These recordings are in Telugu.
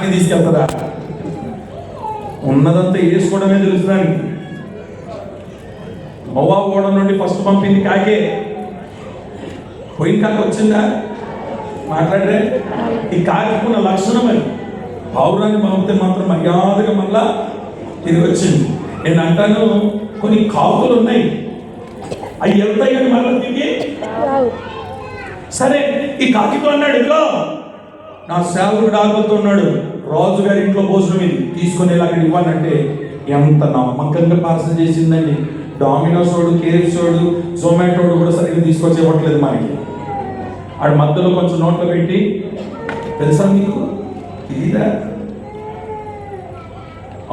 కాకి తీసుకెళ్తారా? ఉన్నదంతా వేసుకోవడమే తెలుసు దానికి. నోవా ఓడ నుండి ఫస్ట్ పంపింది కాకే. పోయిన కాకి వచ్చిందా? మాట్లాడరే. ఈ కాకికున్న లక్షణం అది. పౌరాన్ని పంపితే మాత్రం మర్యాదగా మళ్ళా తిరిగి వచ్చింది. నేను అంటాను, కొన్ని కాకులు ఉన్నాయి, అవి వెళ్తాయి కానీ మళ్ళీ తిరిగి. సరే, ఈ కాకితో అన్నాడు, ఇదిగో నా సేవకుడు ఆకలితో ఉన్నాడు, రాజుగారి ఇంట్లో భోజనం ఇది తీసుకొని అక్కడ ఇవ్వండి అంటే ఎంత నమ్మకంగా పార్సల్ చేసిందండి. డామినోస్ వాడు, కేఎఫ్సీ వాడు, జొమాటో వాడు కూడా సరిగ్గా తీసుకొచ్చి ఇవ్వట్లేదు మనకి. ఆడ మధ్యలో కొంచెం నోట్లో పెట్టి, తెలుసా మీకు ఇదిదా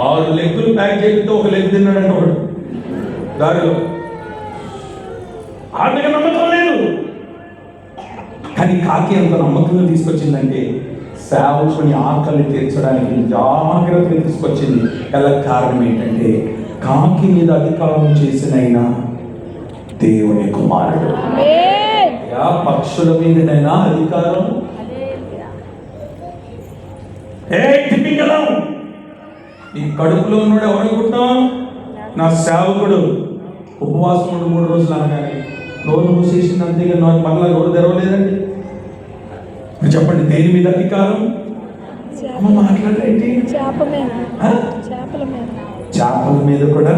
6 లెగ్గులు ప్యాక్ చేస్తే 1 లెగ్ తిన్నాడంటే ఒకడు దారిలో. ఆర్థిక నమ్మకం లేదు, కానీ కాకి ఎంత నమ్మకంగా తీసుకొచ్చిందంటే సేవకుని ఆకలి తీర్చడానికి జాగ్రత్తగా తీసుకొచ్చింది. గల కారణం ఏంటంటే కాకి మీద అధికారం చేసిన ఆయన దేవుని కుమారుడు. పక్షుల మీదనైనా అధికారం. తిప్పింగలం, ఈ కడుపులో ఉన్నాడు ఎవరనుకుంటున్నాం? నా సేవకుడు. ఉపవాసం 3 రోజులు అనగానే నోరు మూసేసింది, అంతేగా మరలా నోరు తెరవలేదండి. మీరు చెప్పండి, దేని మీద అధికారం? మాట్లాడేంటి? చేపల మీద కూడా.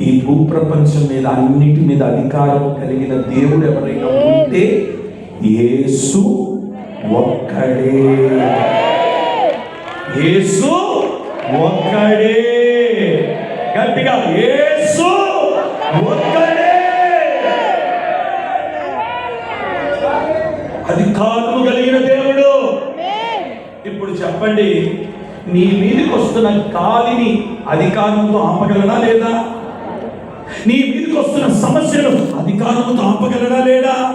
ఈ భూప్రపంచం మీద అన్నిటి మీద అధికారం కలిగిన దేవుడు ఎవరైనా ఉంటే యేసు ఒక్కడే. యేసు ఒక్కడే. గట్టిగా, యేసు ఒక్కడే. అధికారము కలిగిన దేవుడు. ఇప్పుడు చెప్పండి, నీ మీదకి వస్తున్న గాలిని అధికారంతో ఆపగలడా లేదా? నీ మీదకి వస్తున్న సమస్యలు అధికారంతో ఆపగలడా లేడా?